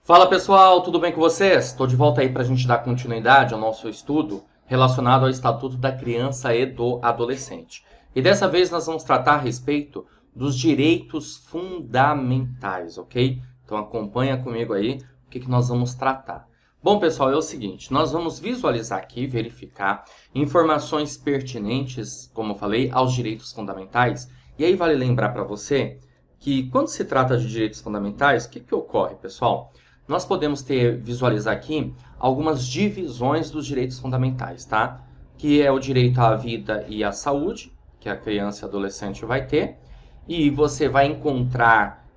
Fala pessoal, tudo bem com vocês? Estou de volta aí para a gente dar continuidade ao nosso estudo relacionado ao Estatuto da Criança e do Adolescente. E dessa vez nós vamos tratar a respeito dos direitos fundamentais, ok? Então acompanha comigo aí o que nós vamos tratar. Bom pessoal, é o seguinte, nós vamos visualizar aqui, verificar informações pertinentes, como eu falei, aos direitos fundamentais. E aí vale lembrar para você que quando se trata de direitos fundamentais, o que ocorre, pessoal? Nós podemos visualizar aqui algumas divisões dos direitos fundamentais, tá? Que é o direito à vida e à saúde, que a criança e adolescente vai ter. E você vai encontrar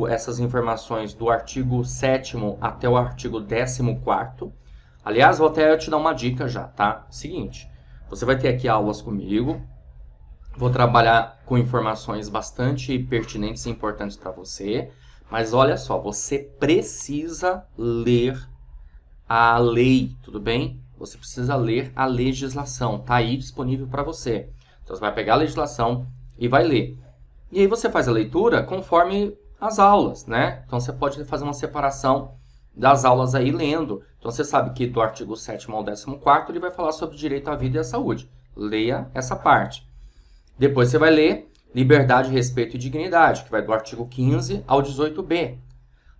essas informações do artigo 7º até o artigo 14º. Aliás, vou até te dar uma dica já, tá? Seguinte, você vai ter aqui aulas comigo. Vou trabalhar com informações bastante pertinentes e importantes para você. Mas olha só, você precisa ler a lei, tudo bem? Você precisa ler a legislação, tá aí disponível para você. Então você vai pegar a legislação e vai ler. E aí você faz a leitura conforme as aulas, né? Então você pode fazer uma separação das aulas aí lendo. Então você sabe que do artigo 7º ao 14º ele vai falar sobre direito à vida e à saúde. Leia essa parte. Depois você vai ler liberdade, respeito e dignidade, que vai do artigo 15 ao 18b.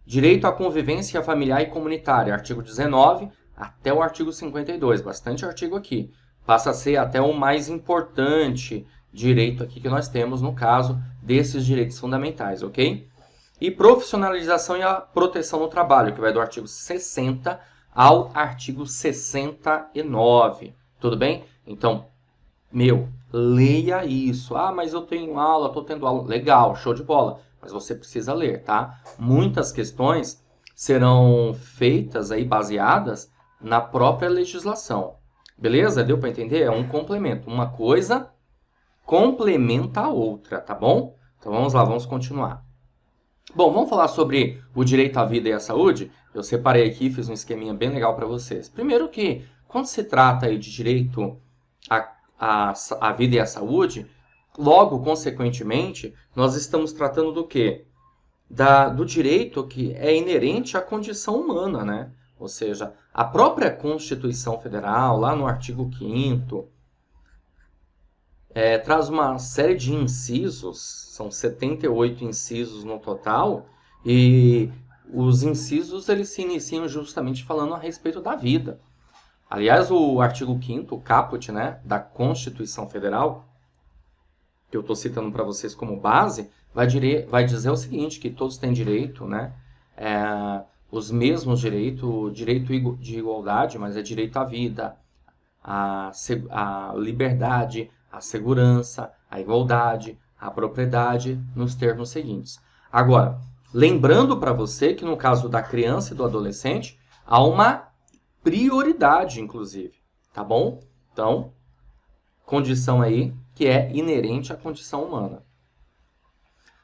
Direito à convivência familiar e comunitária, artigo 19 até o artigo 52. Bastante artigo aqui. Passa a ser até o mais importante direito aqui que nós temos no caso desses direitos fundamentais, ok? E profissionalização e a proteção no trabalho, que vai do artigo 60 ao artigo 69. Tudo bem? Então, leia isso. Ah, mas eu tenho aula, estou tendo aula. Legal, show de bola. Mas você precisa ler, tá? Muitas questões serão feitas aí, baseadas na própria legislação. Beleza? Deu para entender? É um complemento. Uma coisa complementa a outra, tá bom? Então vamos lá, vamos continuar. Bom, vamos falar sobre o direito à vida e à saúde? Eu separei aqui, fiz um esqueminha bem legal para vocês. Primeiro que, quando se trata aí de direito a vida e a saúde, logo, consequentemente, nós estamos tratando do quê? Do direito que é inerente à condição humana, né? Ou seja, a própria Constituição Federal, lá no artigo 5º, traz uma série de incisos, são 78 incisos no total, e os incisos eles se iniciam justamente falando a respeito da vida. Aliás, o artigo 5º, o caput, né, da Constituição Federal, que eu estou citando para vocês como base, vai dizer o seguinte, que todos têm direito, né, os mesmos direitos, direito de igualdade, mas é direito à vida, à liberdade, à segurança, à igualdade, à propriedade, nos termos seguintes. Agora, lembrando para você que no caso da criança e do adolescente, há uma prioridade, inclusive, tá bom? Então, condição aí que é inerente à condição humana.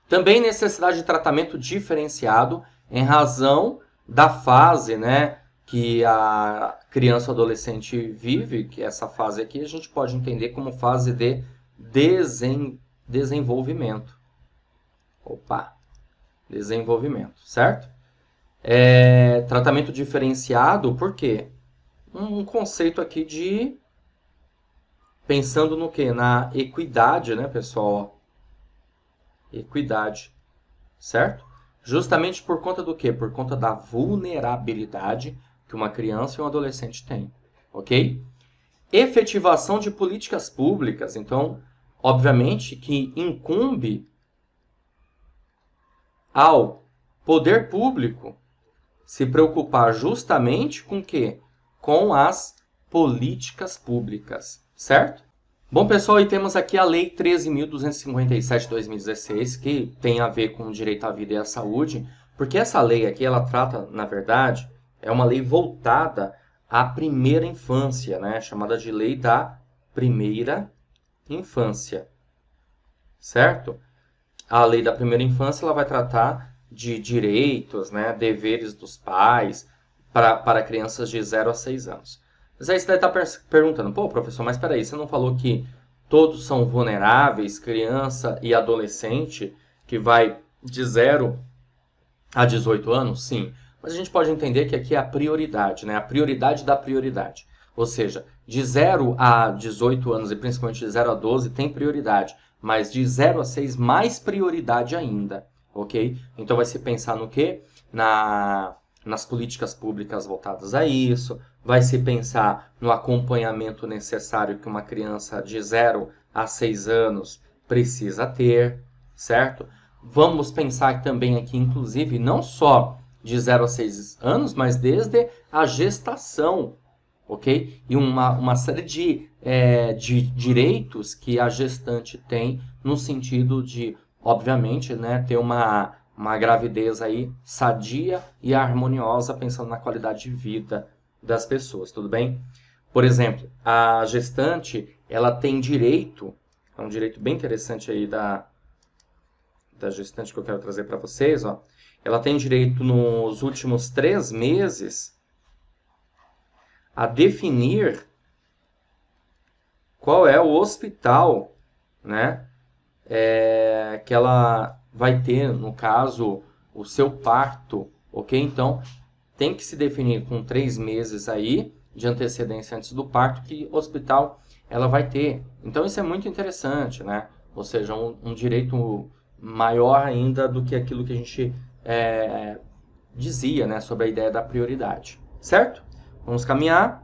Também necessidade de tratamento diferenciado em razão da fase, né, que a criança ou adolescente vive, que essa fase aqui a gente pode entender como fase de desenvolvimento. Desenvolvimento, certo? Tratamento diferenciado, por quê? Um conceito aqui de... Pensando no quê? Na equidade, né, pessoal? Equidade, certo? Justamente por conta do quê? Por conta da vulnerabilidade que uma criança e um adolescente têm, ok? Efetivação de políticas públicas. Então, obviamente que incumbe ao poder público se preocupar justamente com o quê? Com as políticas públicas, certo? Bom, pessoal, e temos aqui a Lei 13.257 de 2016, que tem a ver com o direito à vida e à saúde, porque essa lei aqui, ela trata, na verdade, é uma lei voltada à primeira infância, né? Chamada de Lei da Primeira Infância, certo? A Lei da Primeira Infância, ela vai tratar de direitos, né, deveres dos pais para crianças de 0 a 6 anos. Mas aí você deve estar perguntando, pô, professor, mas espera aí, você não falou que todos são vulneráveis, criança e adolescente, que vai de 0 a 18 anos? Sim, mas a gente pode entender que aqui é a prioridade, né? A prioridade da prioridade. Ou seja, de 0 a 18 anos e principalmente de 0 a 12 tem prioridade, mas de 0 a 6 mais prioridade ainda, ok? Então vai se pensar no quê? Nas políticas públicas voltadas a isso, vai se pensar no acompanhamento necessário que uma criança de 0 a 6 anos precisa ter, certo? Vamos pensar também aqui, inclusive, não só de 0 a 6 anos, mas desde a gestação, ok? E uma série de direitos que a gestante tem no sentido de, obviamente, né, ter uma gravidez aí sadia e harmoniosa, pensando na qualidade de vida das pessoas, tudo bem? Por exemplo, a gestante, ela tem direito, é um direito bem interessante aí da gestante que eu quero trazer para vocês, ó. Ela tem direito nos últimos 3 meses a definir qual é o hospital, né, que ela vai ter, no caso, o seu parto, ok? Então, tem que se definir com 3 meses aí de antecedência antes do parto que hospital ela vai ter. Então, isso é muito interessante, né? Ou seja, um direito maior ainda do que aquilo que a gente dizia, né, sobre a ideia da prioridade, certo? Vamos caminhar.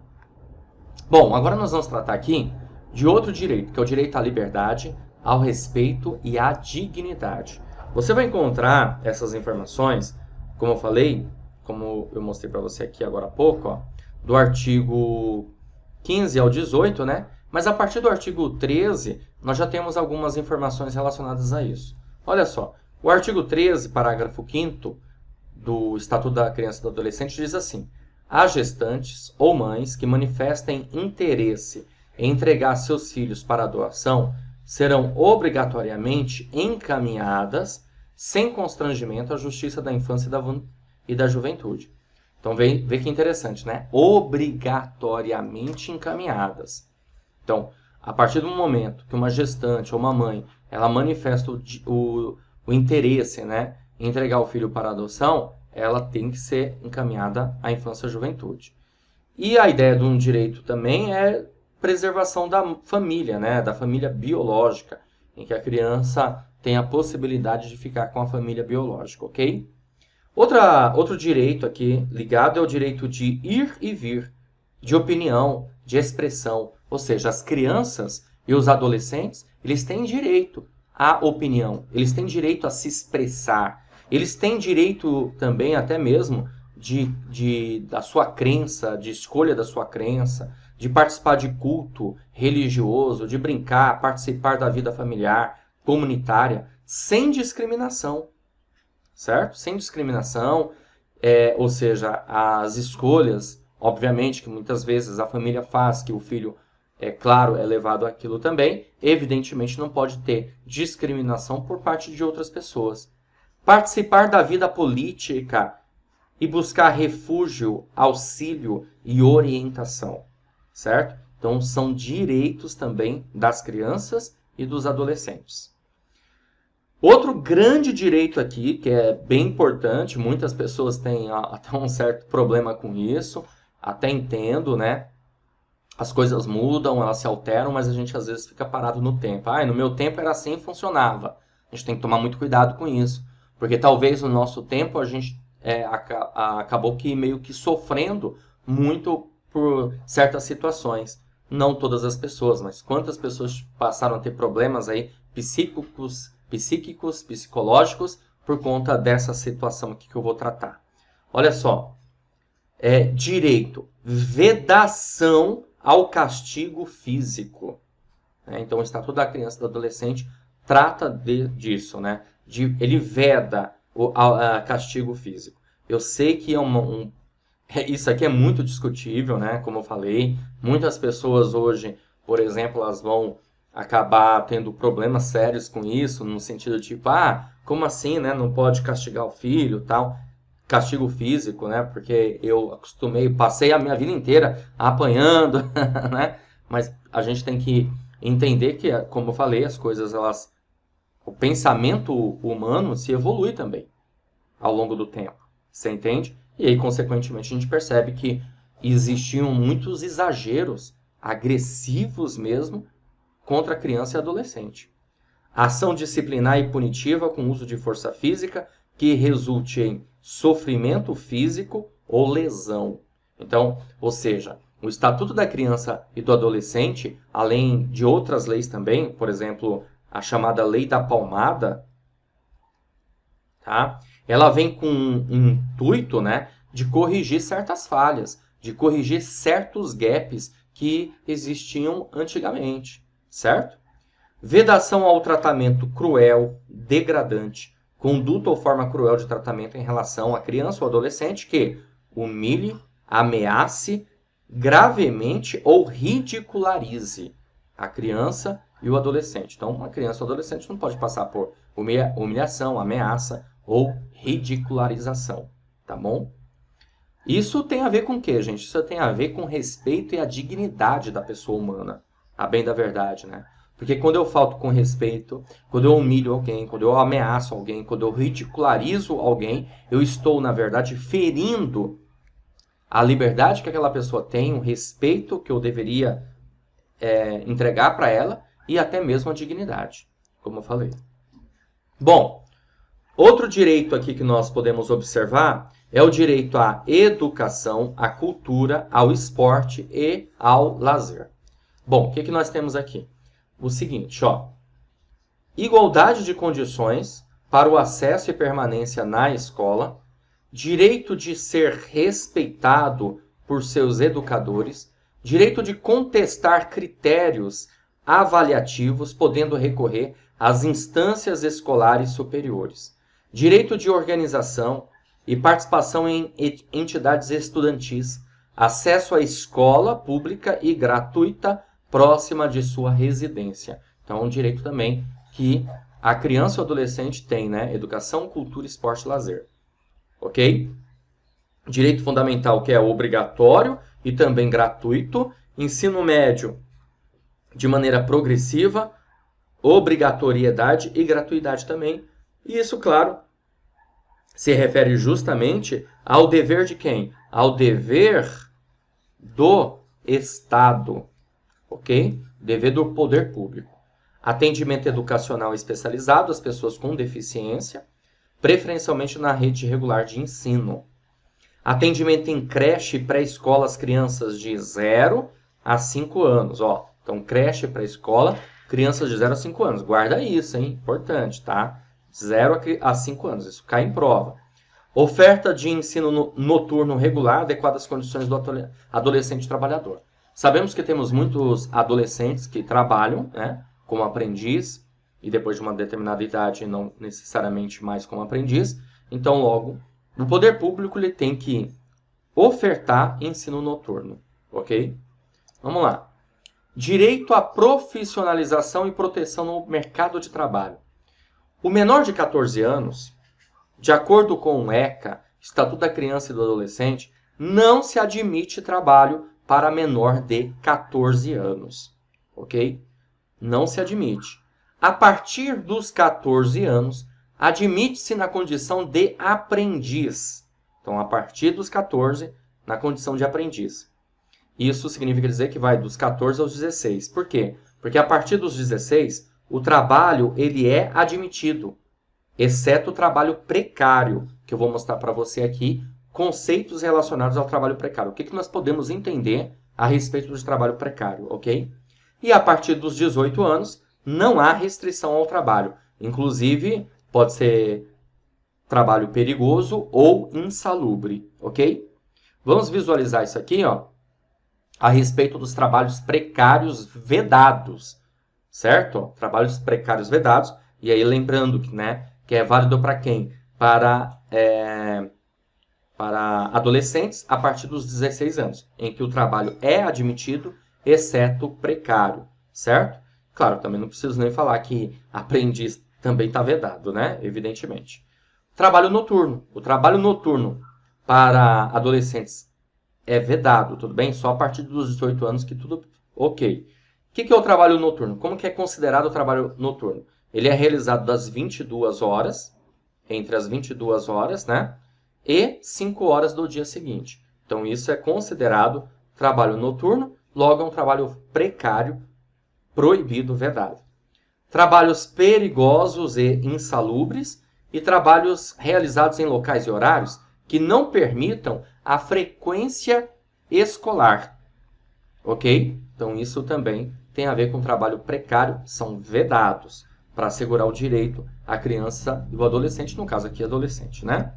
Bom, agora nós vamos tratar aqui de outro direito, que é o direito à liberdade, ao respeito e à dignidade. Você vai encontrar essas informações, como eu falei, como eu mostrei para você aqui agora há pouco, ó, do artigo 15 ao 18, né? Mas a partir do artigo 13, nós já temos algumas informações relacionadas a isso. Olha só, o artigo 13, parágrafo 5º do Estatuto da Criança e do Adolescente diz assim: as gestantes ou mães que manifestem interesse em entregar seus filhos para adoção serão obrigatoriamente encaminhadas sem constrangimento à Justiça da Infância e da Juventude. Então, vê que interessante, né? Obrigatoriamente encaminhadas. Então, a partir do momento que uma gestante ou uma mãe ela manifesta o interesse, né, em entregar o filho para adoção, ela tem que ser encaminhada à infância e à juventude. E a ideia de um direito também é preservação da família, né, da família biológica, em que a criança tem a possibilidade de ficar com a família biológica, ok? Outro direito aqui ligado é o direito de ir e vir, de opinião, de expressão. Ou seja, as crianças e os adolescentes, eles têm direito à opinião, eles têm direito a se expressar, eles têm direito também até mesmo da sua crença, de escolha da sua crença, de participar de culto religioso, de brincar, participar da vida familiar, comunitária, sem discriminação, certo? Sem discriminação, ou seja, as escolhas, obviamente, que muitas vezes a família faz, que o filho, claro, é levado àquilo também, evidentemente não pode ter discriminação por parte de outras pessoas. Participar da vida política e buscar refúgio, auxílio e orientação, certo? Então, são direitos também das crianças e dos adolescentes. Outro grande direito aqui, que é bem importante, muitas pessoas têm até um certo problema com isso, até entendo, né? As coisas mudam, elas se alteram, mas a gente às vezes fica parado no tempo. No meu tempo era assim e funcionava. A gente tem que tomar muito cuidado com isso, porque talvez no nosso tempo a gente acabou que meio que sofrendo muito por certas situações. Não todas as pessoas, mas quantas pessoas passaram a ter problemas aí psíquicos, psicológicos, por conta dessa situação aqui que eu vou tratar. Olha só, direito, vedação ao castigo físico. Então, o Estatuto da Criança e do Adolescente trata disso, né? Ele veda o castigo físico. Eu sei que isso aqui é muito discutível, né? Como eu falei, muitas pessoas hoje, por exemplo, elas vão acabar tendo problemas sérios com isso, no sentido de tipo, como assim, né? Não pode castigar o filho, tal. Castigo físico, né? Porque eu passei a minha vida inteira apanhando, né? Mas a gente tem que entender que, como eu falei, as coisas, o pensamento humano se evolui também ao longo do tempo. Você entende? E aí, consequentemente, a gente percebe que existiam muitos exageros, agressivos mesmo, contra a criança e adolescente. Ação disciplinar e punitiva com uso de força física que resulte em sofrimento físico ou lesão. Então, ou seja, o Estatuto da Criança e do Adolescente, além de outras leis também, por exemplo, a chamada Lei da Palmada, tá? Ela vem com um intuito, né, de corrigir certas falhas, de corrigir certos gaps que existiam antigamente, certo? Vedação ao tratamento cruel, degradante, conduta ou forma cruel de tratamento em relação à criança ou adolescente que humilhe, ameace, gravemente ou ridicularize a criança e o adolescente. Então, uma criança ou adolescente não pode passar por humilhação, ameaça ou ridicularização, tá bom? Isso tem a ver com o quê, gente? Isso tem a ver com respeito e a dignidade da pessoa humana, a bem da verdade, né? Porque quando eu falto com respeito, quando eu humilho alguém, quando eu ameaço alguém, quando eu ridicularizo alguém, eu estou, na verdade, ferindo a liberdade que aquela pessoa tem, o respeito que eu deveria entregar para ela e até mesmo a dignidade, como eu falei. Bom, outro direito aqui que nós podemos observar é o direito à educação, à cultura, ao esporte e ao lazer. Bom, o que nós temos aqui? O seguinte, ó, igualdade de condições para o acesso e permanência na escola, direito de ser respeitado por seus educadores, direito de contestar critérios avaliativos, podendo recorrer às instâncias escolares superiores, direito de organização e participação em entidades estudantis, acesso à escola pública e gratuita próxima de sua residência. Então, é um direito também que a criança ou adolescente tem, né? Educação, cultura, esporte e lazer. Ok? Direito fundamental que é obrigatório e também gratuito. Ensino médio de maneira progressiva, obrigatoriedade e gratuidade também. E isso, claro, se refere justamente ao dever de quem? Ao dever do Estado, ok? Dever do poder público. Atendimento educacional especializado às pessoas com deficiência, preferencialmente na rede regular de ensino. Atendimento em creche e pré-escola às crianças de 0 a 5 anos. Ó, então, creche e pré-escola, crianças de 0 a 5 anos. Guarda isso, hein? Importante, tá? 0 a 5 anos, isso cai em prova. Oferta de ensino noturno regular, adequado às condições do adolescente trabalhador. Sabemos que temos muitos adolescentes que trabalham, né, como aprendiz, e depois de uma determinada idade não necessariamente mais como aprendiz. Então, logo, o poder público ele tem que ofertar ensino noturno, ok? Vamos lá. Direito à profissionalização e proteção no mercado de trabalho. O menor de 14 anos, de acordo com o ECA, Estatuto da Criança e do Adolescente, não se admite trabalho para menor de 14 anos, ok? Não se admite. A partir dos 14 anos, admite-se na condição de aprendiz. Então, a partir dos 14, na condição de aprendiz. Isso significa dizer que vai dos 14 aos 16. Por quê? Porque a partir dos 16, o trabalho ele é admitido, exceto o trabalho precário, que eu vou mostrar para você aqui, conceitos relacionados ao trabalho precário. O que nós podemos entender a respeito do trabalho precário, ok? E a partir dos 18 anos, não há restrição ao trabalho. Inclusive, pode ser trabalho perigoso ou insalubre, ok? Vamos visualizar isso aqui, ó, a respeito dos trabalhos precários vedados, certo? Trabalhos precários vedados. E aí, lembrando que, né, que é válido para quem? Para adolescentes a partir dos 16 anos, em que o trabalho é admitido, exceto precário, certo? Claro, também não preciso nem falar que aprendiz também está vedado, né? Evidentemente. Trabalho noturno. O trabalho noturno para adolescentes é vedado, tudo bem? Só a partir dos 18 anos que tudo ok. O que é o trabalho noturno? Como que é considerado o trabalho noturno? Ele é realizado das 22 horas, entre as 22 horas, né? e 5 horas do dia seguinte. Então, isso é considerado trabalho noturno, logo é um trabalho precário, proibido, vedado. Trabalhos perigosos e insalubres e trabalhos realizados em locais e horários que não permitam a frequência escolar. Ok? Então, isso também tem a ver com trabalho precário, são vedados para assegurar o direito à criança e ao adolescente, no caso aqui adolescente, né?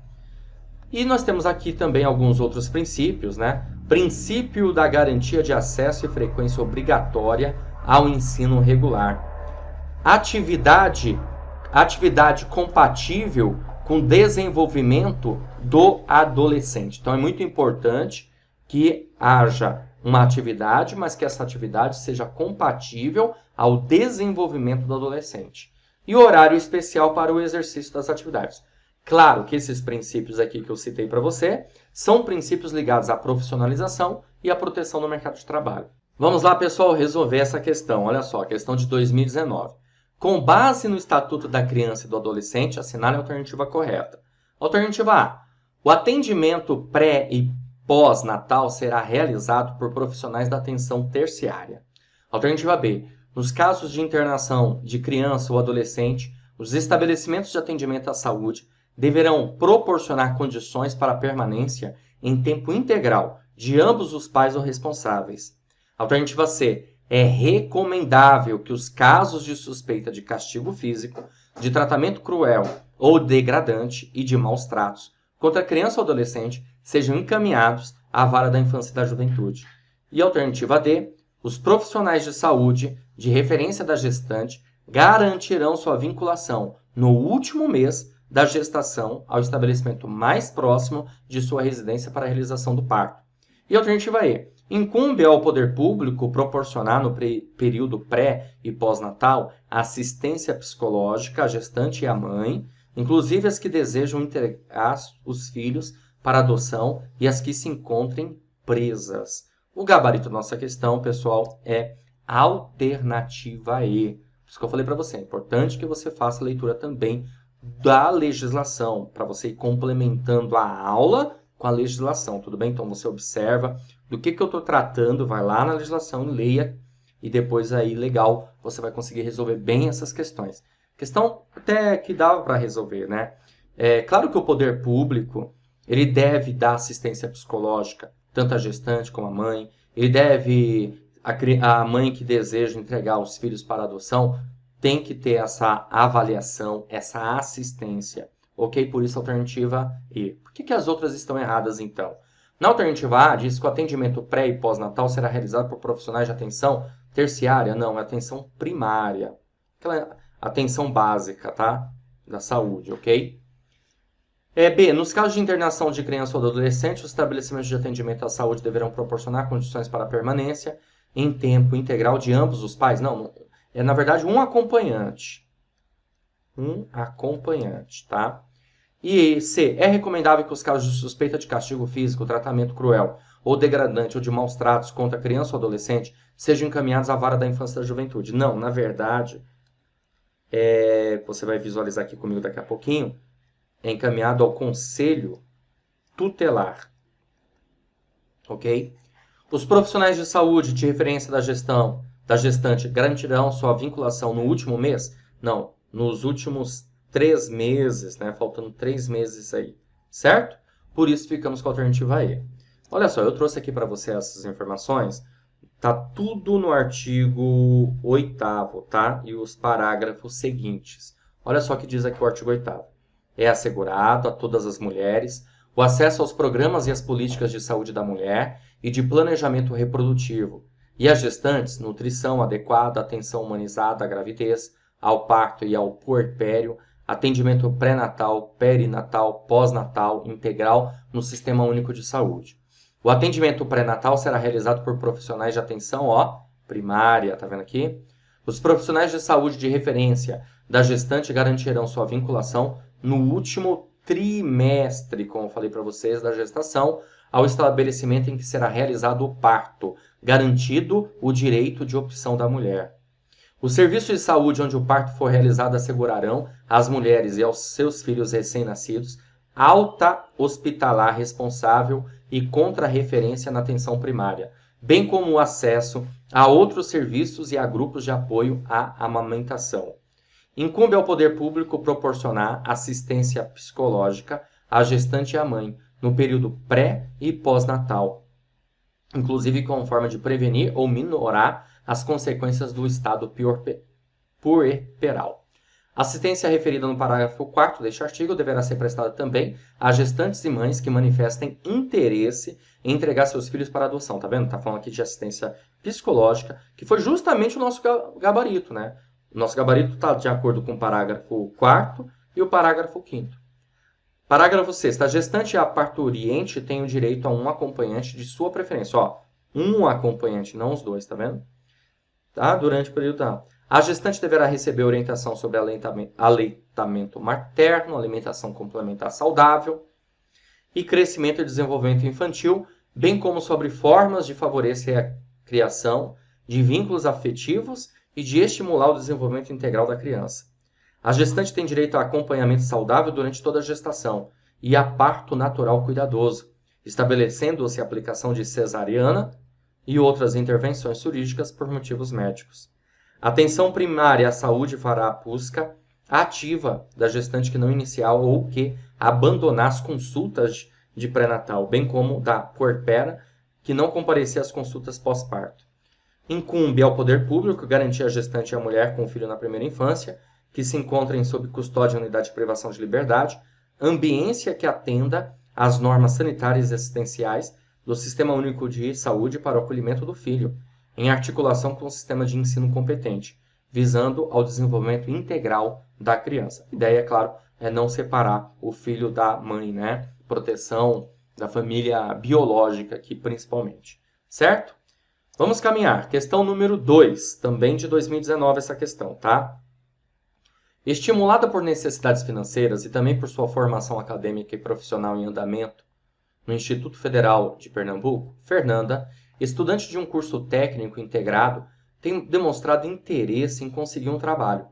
E nós temos aqui também alguns outros princípios, né? Princípio da garantia de acesso e frequência obrigatória ao ensino regular. Atividade compatível com desenvolvimento do adolescente. Então, é muito importante que haja uma atividade, mas que essa atividade seja compatível ao desenvolvimento do adolescente. E horário especial para o exercício das atividades. Claro que esses princípios aqui que eu citei para você são princípios ligados à profissionalização e à proteção no mercado de trabalho. Vamos lá, pessoal, resolver essa questão. Olha só, a questão de 2019. Com base no Estatuto da Criança e do Adolescente, assinale a alternativa correta. Alternativa A. O atendimento pré e pós-natal será realizado por profissionais da atenção terciária. Alternativa B. Nos casos de internação de criança ou adolescente, os estabelecimentos de atendimento à saúde deverão proporcionar condições para a permanência em tempo integral de ambos os pais ou responsáveis. Alternativa C. É recomendável que os casos de suspeita de castigo físico, de tratamento cruel ou degradante e de maus tratos contra criança ou adolescente sejam encaminhados à vara da infância e da juventude. E alternativa D. Os profissionais de saúde de referência da gestante garantirão sua vinculação no último mês da gestação ao estabelecimento mais próximo de sua residência para a realização do parto. E alternativa E. Incumbe ao poder público proporcionar no período pré e pós-natal assistência psicológica à gestante e à mãe, inclusive as que desejam entregar os filhos para adoção e as que se encontrem presas. O gabarito da nossa questão, pessoal, é alternativa E. Por isso que eu falei para você, é importante que você faça a leitura também da legislação, para você ir complementando a aula com a legislação, tudo bem? Então, você observa do que eu estou tratando, vai lá na legislação, leia, e depois aí, legal, você vai conseguir resolver bem essas questões. Questão até que dava para resolver, né? É claro que o poder público, ele deve dar assistência psicológica, tanto à gestante como à mãe, ele deve, a mãe que deseja entregar os filhos para adoção, tem que ter essa avaliação, essa assistência. Ok? Por isso, alternativa E. Por que as outras estão erradas, então? Na alternativa A, diz que o atendimento pré e pós-natal será realizado por profissionais de atenção terciária. Não, é atenção primária. Aquela atenção básica, tá? Da saúde, ok? B. Nos casos de internação de criança ou adolescente, os estabelecimentos de atendimento à saúde deverão proporcionar condições para a permanência em tempo integral de ambos os pais. Não, é na verdade um acompanhante. Um acompanhante, tá? E C. É recomendável que os casos de suspeita de castigo físico, tratamento cruel ou degradante ou de maus tratos contra criança ou adolescente sejam encaminhados à vara da infância e da juventude. Não, na verdade, você vai visualizar aqui comigo daqui a pouquinho, é encaminhado ao conselho tutelar. Ok? Os profissionais de saúde de referência da gestante garantirão sua vinculação no último mês? Não, nos últimos 3 meses, né? Faltando 3 meses aí, certo? Por isso ficamos com a alternativa E. Olha só, eu trouxe aqui para você essas informações, tá tudo no artigo 8º, tá? E os parágrafos seguintes. Olha só o que diz aqui o artigo 8º. É assegurado a todas as mulheres o acesso aos programas e às políticas de saúde da mulher e de planejamento reprodutivo, e às gestantes, nutrição adequada, atenção humanizada à gravidez, ao parto e ao puerpério, atendimento pré-natal, perinatal, pós-natal, integral no Sistema Único de Saúde. O atendimento pré-natal será realizado por profissionais de atenção primária, tá vendo aqui? Os profissionais de saúde de referência da gestante garantirão sua vinculação no último trimestre, como eu falei para vocês, da gestação, ao estabelecimento em que será realizado o parto, garantido o direito de opção da mulher. Os serviços de saúde onde o parto for realizado assegurarão às mulheres e aos seus filhos recém-nascidos alta hospitalar responsável e contra-referência na atenção primária, bem como o acesso a outros serviços e a grupos de apoio à amamentação. Incumbe ao poder público proporcionar assistência psicológica à gestante e à mãe no período pré e pós-natal, inclusive como forma de prevenir ou minorar as consequências do estado puerperal. Assistência referida no parágrafo 4º deste artigo deverá ser prestada também a gestantes e mães que manifestem interesse em entregar seus filhos para adoção. Tá vendo? Tá falando aqui de assistência psicológica, que foi justamente o nosso gabarito, né? O nosso gabarito está de acordo com o parágrafo 4º e o parágrafo 5º. Parágrafo 6º. A gestante e a parturiente têm o direito a um acompanhante de sua preferência. Ó, um acompanhante, não os dois, tá vendo? Tá? Durante o período da... A gestante deverá receber orientação sobre aleitamento materno, alimentação complementar saudável e crescimento e desenvolvimento infantil, bem como sobre formas de favorecer a criação de vínculos afetivos e de estimular o desenvolvimento integral da criança. A gestante tem direito a acompanhamento saudável durante toda a gestação e a parto natural cuidadoso, estabelecendo-se a aplicação de cesariana e outras intervenções cirúrgicas por motivos médicos. A atenção primária à saúde fará a busca ativa da gestante que não iniciar ou que abandonar as consultas de pré-natal, bem como da puerpera que não comparecer às consultas pós-parto. Incumbe ao poder público garantir à gestante e à mulher com filho na primeira infância, que se encontrem sob custódia em unidade de privação de liberdade, ambiência que atenda às normas sanitárias e assistenciais do Sistema Único de Saúde para o acolhimento do filho, em articulação com o sistema de ensino competente, visando ao desenvolvimento integral da criança. A ideia, é claro, é não separar o filho da mãe, né? Proteção da família biológica aqui, principalmente. Certo? Vamos caminhar. Questão número 2, também de 2019 essa questão, tá? Estimulada por necessidades financeiras e também por sua formação acadêmica e profissional em andamento no Instituto Federal de Pernambuco, Fernanda, estudante de um curso técnico integrado, tem demonstrado interesse em conseguir um trabalho.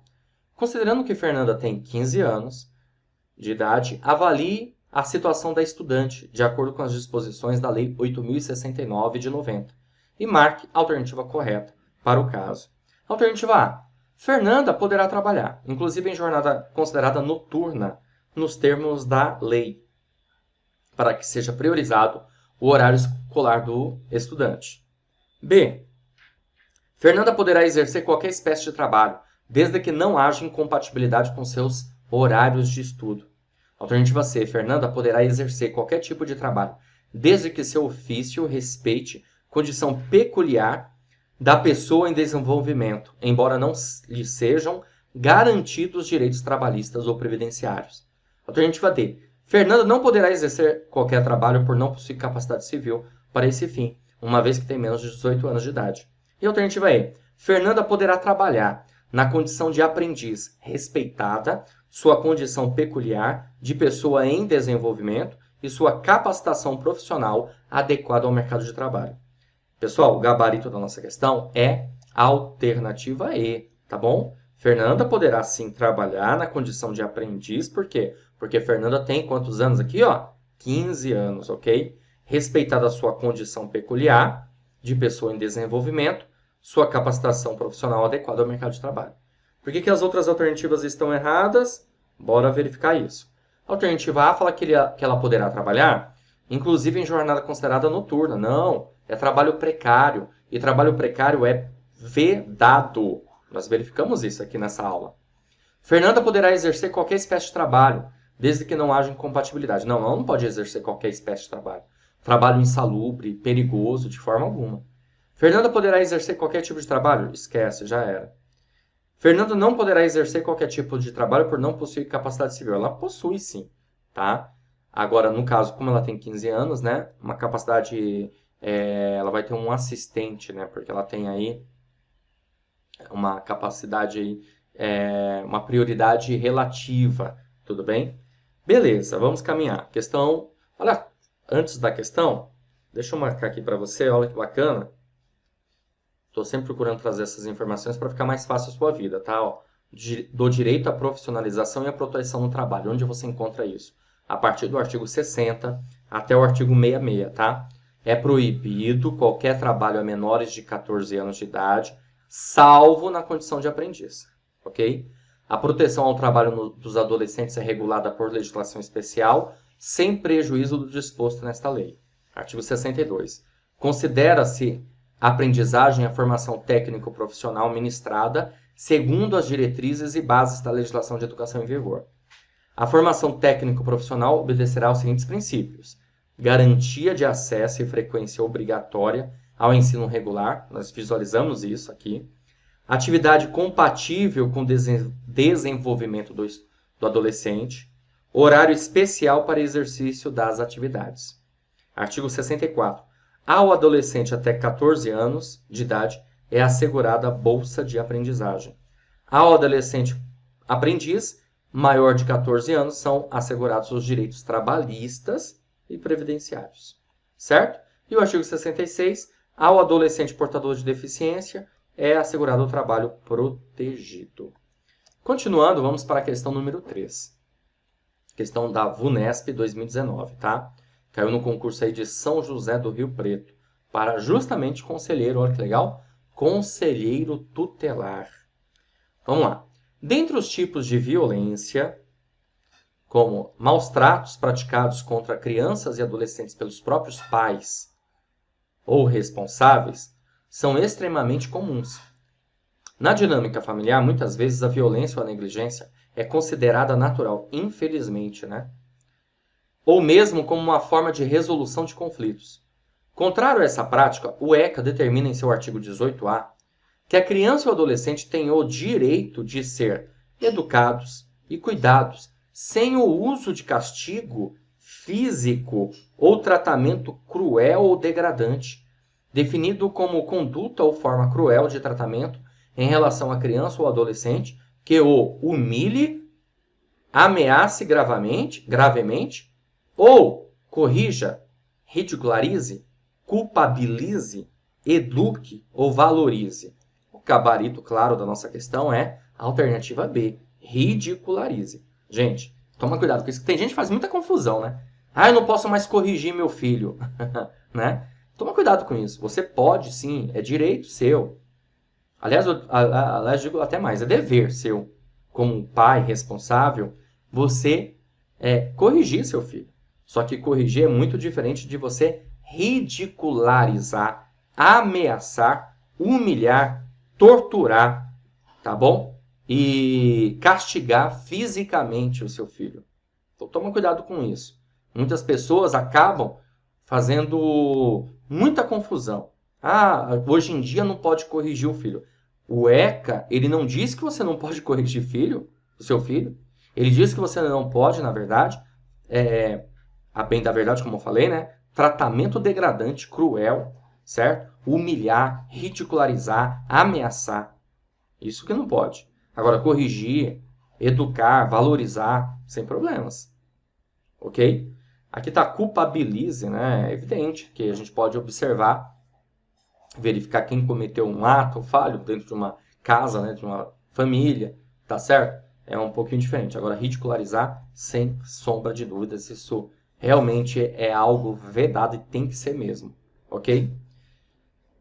Considerando que Fernanda tem 15 anos de idade, avalie a situação da estudante, de acordo com as disposições da Lei 8.069 de 90, e marque a alternativa correta para o caso. Alternativa A. Fernanda poderá trabalhar, inclusive em jornada considerada noturna, nos termos da lei, para que seja priorizado o horário escolar do estudante. B. Fernanda poderá exercer qualquer espécie de trabalho, desde que não haja incompatibilidade com seus horários de estudo. Alternativa C. Fernanda poderá exercer qualquer tipo de trabalho, desde que seu ofício respeite condição peculiar da pessoa em desenvolvimento, embora não lhe sejam garantidos direitos trabalhistas ou previdenciários. Alternativa D. Fernanda não poderá exercer qualquer trabalho por não possuir capacidade civil para esse fim, uma vez que tem menos de 18 anos de idade. E alternativa E. Fernanda poderá trabalhar na condição de aprendiz, respeitada sua condição peculiar de pessoa em desenvolvimento e sua capacitação profissional adequada ao mercado de trabalho. Pessoal, o gabarito da nossa questão é a alternativa E, tá bom? Fernanda poderá sim trabalhar na condição de aprendiz, por quê? Porque Fernanda tem quantos anos aqui, ó? 15 anos, ok? Respeitada a sua condição peculiar de pessoa em desenvolvimento, sua capacitação profissional adequada ao mercado de trabalho. Por que as outras alternativas estão erradas? Bora verificar isso. A alternativa A fala que ela poderá trabalhar, inclusive em jornada considerada noturna. Não, é trabalho precário. E trabalho precário é vedado. Nós verificamos isso aqui nessa aula. Fernanda poderá exercer qualquer espécie de trabalho, desde que não haja incompatibilidade. Não, ela não pode exercer qualquer espécie de trabalho. Trabalho insalubre, perigoso, de forma alguma. Fernanda poderá exercer qualquer tipo de trabalho? Esquece, já era. Fernanda não poderá exercer qualquer tipo de trabalho por não possuir capacidade civil. Ela possui sim, tá? Agora, no caso, como ela tem 15 anos, né? Uma capacidade... ela vai ter um assistente, né? Porque ela tem aí uma capacidade, uma prioridade relativa, tudo bem? Beleza, vamos caminhar. Questão... Olha, antes da questão, deixa eu marcar aqui para você, olha que bacana. Estou sempre procurando trazer essas informações para ficar mais fácil a sua vida, tá? Ó, do direito à profissionalização e à proteção no trabalho. Onde você encontra isso? a partir do artigo 60 até o artigo 66, tá? É proibido qualquer trabalho a menores de 14 anos de idade, salvo na condição de aprendiz, ok? A proteção ao trabalho dos adolescentes é regulada por legislação especial, sem prejuízo do disposto nesta lei. Artigo 62. Considera-se aprendizagem a formação técnico-profissional ministrada segundo as diretrizes e bases da legislação de educação em vigor. A formação técnico-profissional obedecerá aos seguintes princípios: garantia de acesso e frequência obrigatória ao ensino regular, nós visualizamos isso aqui, atividade compatível com o desenvolvimento do adolescente, horário especial para exercício das atividades. Artigo 64. Ao adolescente até 14 anos de idade é assegurada a bolsa de aprendizagem. Ao adolescente aprendiz maior de 14 anos são assegurados os direitos trabalhistas e previdenciários. Certo? E o artigo 66. Ao adolescente portador de deficiência é assegurado o trabalho protegido. Continuando, vamos para a questão número 3. Questão da VUNESP 2019, tá? Caiu no concurso aí de São José do Rio Preto, para justamente conselheiro, olha que legal, conselheiro tutelar. Vamos lá. Dentre os tipos de violência, como maus tratos praticados contra crianças e adolescentes pelos próprios pais ou responsáveis, são extremamente comuns. Na dinâmica familiar, muitas vezes a violência ou a negligência é considerada natural, infelizmente, né? Ou mesmo como uma forma de resolução de conflitos. Contrário a essa prática, o ECA determina em seu artigo 18A que a criança e o adolescente têm o direito de ser educados e cuidados sem o uso de castigo físico ou tratamento cruel ou degradante, definido como conduta ou forma cruel de tratamento em relação à criança ou adolescente que o humilhe, ameace gravemente ou corrija, ridicularize, culpabilize, eduque ou valorize. O gabarito, claro, da nossa questão é a alternativa B, ridicularize. Gente, toma cuidado com isso, que tem gente que faz muita confusão, né? Ah, eu não posso mais corrigir meu filho, né? Toma cuidado com isso. Você pode, sim, é direito seu. Aliás, eu digo até mais, é dever seu, como pai responsável, você corrigir seu filho. Só que corrigir é muito diferente de você ridicularizar, ameaçar, humilhar, torturar, tá bom? E castigar fisicamente o seu filho. Então toma cuidado com isso. Muitas pessoas acabam fazendo muita confusão. Ah, hoje em dia não pode corrigir o filho. O ECA, ele não diz que você não pode corrigir o seu filho. Ele diz que você não pode, na verdade, a bem da verdade, como eu falei, né? Tratamento degradante, cruel, certo? Humilhar, ridicularizar, ameaçar. Isso que não pode. Agora, corrigir, educar, valorizar, sem problemas. Ok? Aqui está culpabilize, né? É evidente que a gente pode observar, verificar quem cometeu um ato falho dentro de uma casa, né? De uma família, tá certo? É um pouquinho diferente. Agora, ridicularizar, sem sombra de dúvidas, isso realmente é algo vedado e tem que ser mesmo, ok?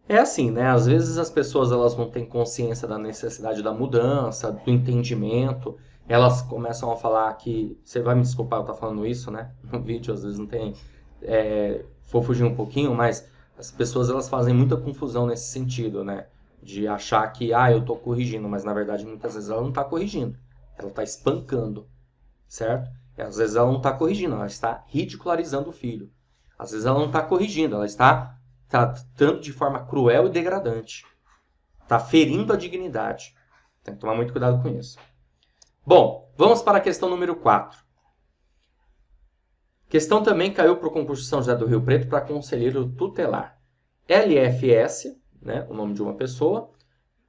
É assim, né? Às vezes as pessoas elas não têm consciência da necessidade da mudança, do entendimento. Elas começam a falar que... Você vai me desculpar eu estar falando isso, né? No vídeo, às vezes não tem... Vou fugir um pouquinho, mas as pessoas elas fazem muita confusão nesse sentido, né? De achar que, eu estou corrigindo, mas na verdade muitas vezes ela não está corrigindo. Ela está espancando, certo? E às vezes ela não está corrigindo, ela está ridicularizando o filho. Às vezes ela não está corrigindo, ela está tratando de forma cruel e degradante. Está ferindo a dignidade. Tem que tomar muito cuidado com isso. Bom, vamos para a questão número 4. Questão também caiu para o concurso São José do Rio Preto para conselheiro tutelar. LFS, né, o nome de uma pessoa,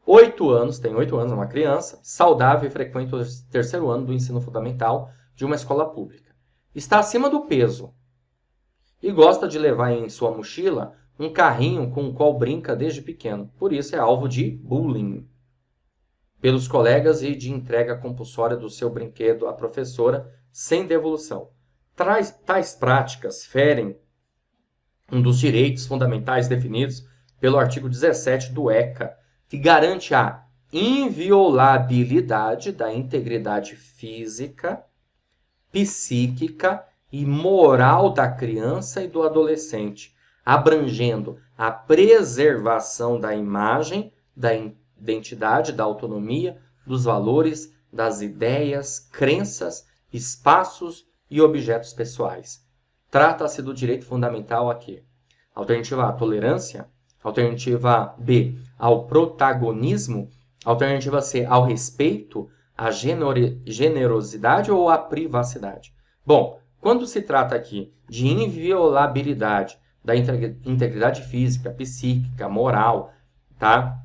8 anos, tem 8 anos, é uma criança, saudável e frequenta o 3º ano do ensino fundamental de uma escola pública. Está acima do peso e gosta de levar em sua mochila um carrinho com o qual brinca desde pequeno. Por isso é alvo de bullying pelos colegas e de entrega compulsória do seu brinquedo à professora sem devolução. Tais práticas ferem um dos direitos fundamentais definidos pelo artigo 17 do ECA, que garante a inviolabilidade da integridade física, psíquica e moral da criança e do adolescente, abrangendo a preservação da imagem, da identidade, da autonomia, dos valores, das ideias, crenças, espaços e objetos pessoais. Trata-se do direito fundamental aqui. Alternativa A, tolerância. Alternativa B, ao protagonismo. Alternativa C, ao respeito, à generosidade ou à privacidade. Bom, quando se trata aqui de inviolabilidade da integridade física, psíquica, moral, tá?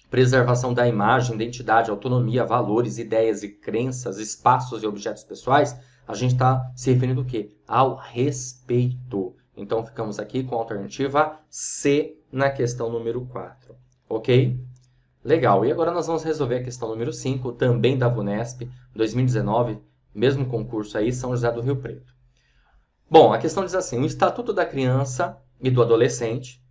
Preservação da imagem, identidade, autonomia, valores, ideias e crenças, espaços e objetos pessoais, a gente está se referindo o quê? Ao respeito. Então, ficamos aqui com a alternativa C na questão número 4. Ok? Legal. E agora nós vamos resolver a questão número 5, também da VUNESP, 2019, mesmo concurso aí, São José do Rio Preto. Bom, a questão diz assim: o Estatuto da Criança e do Adolescente,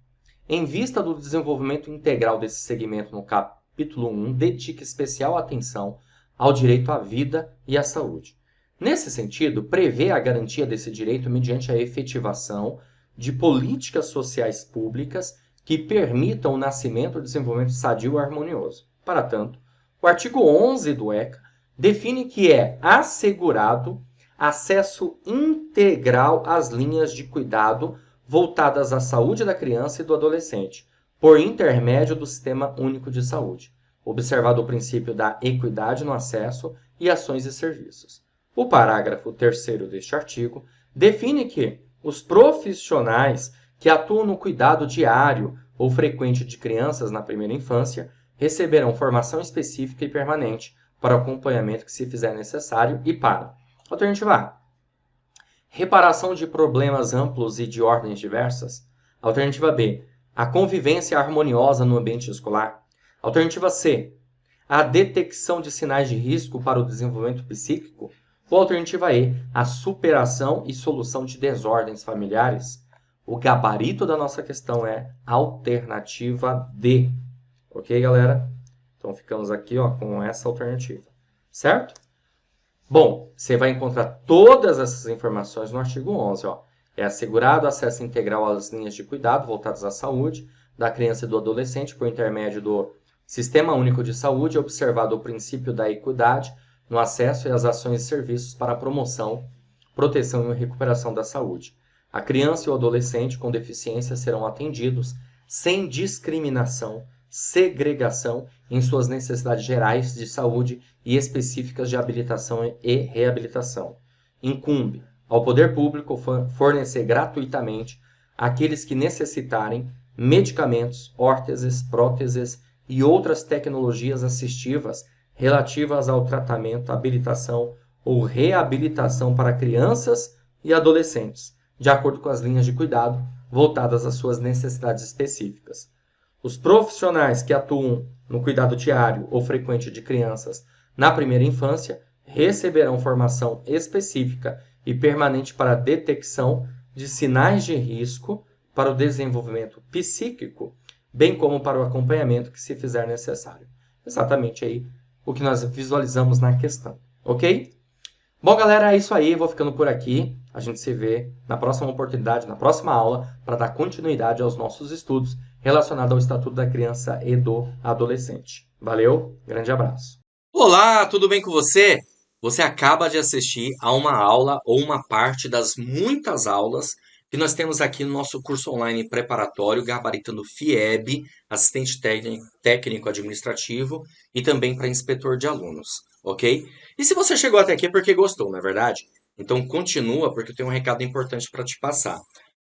em vista do desenvolvimento integral desse segmento no capítulo 1, dedica especial atenção ao direito à vida e à saúde. Nesse sentido, prevê a garantia desse direito mediante a efetivação de políticas sociais públicas que permitam o nascimento e desenvolvimento sadio e harmonioso. Para tanto, o artigo 11 do ECA define que é assegurado acesso integral às linhas de cuidado voltadas à saúde da criança e do adolescente, por intermédio do Sistema Único de Saúde, observado o princípio da equidade no acesso e ações e serviços. O parágrafo 3º deste artigo define que os profissionais que atuam no cuidado diário ou frequente de crianças na primeira infância receberão formação específica e permanente para o acompanhamento que se fizer necessário e para: alternativa A, reparação de problemas amplos e de ordens diversas. Alternativa B, a convivência harmoniosa no ambiente escolar. Alternativa C, a detecção de sinais de risco para o desenvolvimento psíquico. Ou alternativa E, a superação e solução de desordens familiares. O gabarito da nossa questão é alternativa D. Ok, galera? Então, ficamos aqui com essa alternativa. Certo? Bom, você vai encontrar todas essas informações no artigo 11. É assegurado acesso integral às linhas de cuidado voltadas à saúde da criança e do adolescente por intermédio do Sistema Único de Saúde, observado o princípio da equidade no acesso e às ações e serviços para a promoção, proteção e recuperação da saúde. A criança e o adolescente com deficiência serão atendidos sem discriminação, segregação em suas necessidades gerais de saúde e específicas de habilitação e reabilitação. Incumbe ao poder público fornecer gratuitamente àqueles que necessitarem medicamentos, órteses, próteses e outras tecnologias assistivas relativas ao tratamento, habilitação ou reabilitação para crianças e adolescentes, de acordo com as linhas de cuidado voltadas às suas necessidades específicas. Os profissionais que atuam no cuidado diário ou frequente de crianças na primeira infância receberão formação específica e permanente para a detecção de sinais de risco para o desenvolvimento psíquico, bem como para o acompanhamento que se fizer necessário. Exatamente aí o que nós visualizamos na questão, ok? Bom, galera, é isso aí. Vou ficando por aqui. A gente se vê na próxima oportunidade, na próxima aula, para dar continuidade aos nossos estudos relacionados ao Estatuto da Criança e do Adolescente. Valeu, grande abraço. Olá, tudo bem com você? Você acaba de assistir a uma aula ou uma parte das muitas aulas que nós temos aqui no nosso curso online preparatório gabaritando FIEB, assistente técnico administrativo e também para inspetor de alunos, ok? E se você chegou até aqui é porque gostou, não é verdade? Então continua porque eu tenho um recado importante para te passar.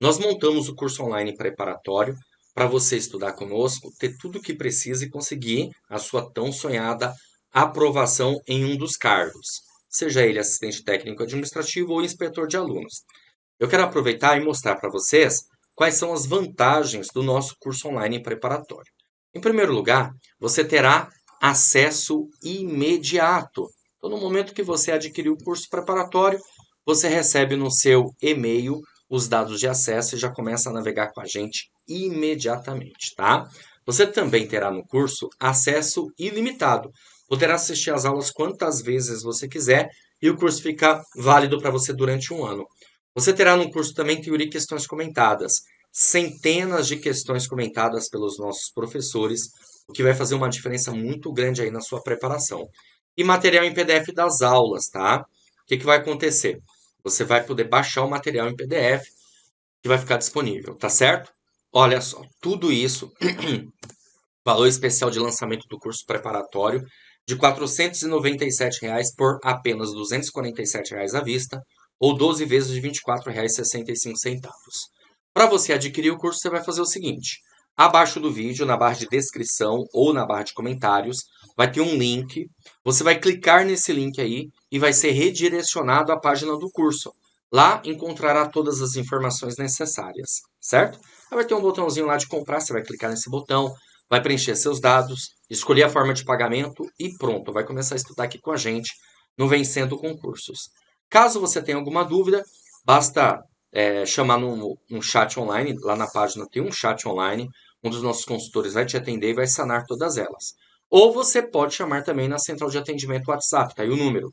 Nós montamos o curso online preparatório para você estudar conosco, ter tudo o que precisa e conseguir a sua tão sonhada aprovação em um dos cargos, seja ele assistente técnico administrativo ou inspetor de alunos. Eu quero aproveitar e mostrar para vocês quais são as vantagens do nosso curso online preparatório. Em primeiro lugar, você terá acesso imediato. Então, no momento que você adquirir o curso preparatório, você recebe no seu e-mail os dados de acesso e já começa a navegar com a gente imediatamente, tá? Você também terá no curso acesso ilimitado. Poderá assistir às aulas quantas vezes você quiser e o curso fica válido para você durante um ano. Você terá no curso também teoria e questões comentadas. Centenas de questões comentadas pelos nossos professores, o que vai fazer uma diferença muito grande aí na sua preparação. E material em PDF das aulas, tá? O que vai acontecer? Você vai poder baixar o material em PDF que vai ficar disponível, tá certo? Olha só, tudo isso, valor especial de lançamento do curso preparatório de R$ 497 por apenas R$ 247 à vista ou 12 vezes de R$ 24,65. Para você adquirir o curso, você vai fazer o seguinte: abaixo do vídeo, na barra de descrição ou na barra de comentários, vai ter um link. Você vai clicar nesse link aí e vai ser redirecionado à página do curso. Lá encontrará todas as informações necessárias, certo? Aí vai ter um botãozinho lá de comprar, você vai clicar nesse botão, vai preencher seus dados, escolher a forma de pagamento e pronto, vai começar a estudar aqui com a gente no Vencendo Concursos. Caso você tenha alguma dúvida, basta chamar no chat online, lá na página tem um chat online, um dos nossos consultores vai te atender e vai sanar todas elas. Ou você pode chamar também na central de atendimento WhatsApp, tá aí o número,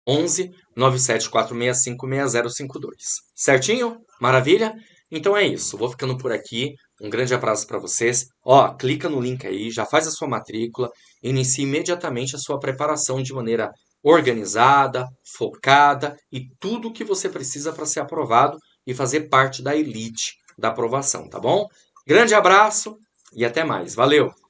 11 97465 6052. Certinho? Maravilha? Então é isso. Vou ficando por aqui. Um grande abraço para vocês. Ó, clica no link aí, já faz a sua matrícula, inicie imediatamente a sua preparação de maneira organizada, focada e tudo o que você precisa para ser aprovado e fazer parte da elite da aprovação, tá bom? Grande abraço e até mais. Valeu!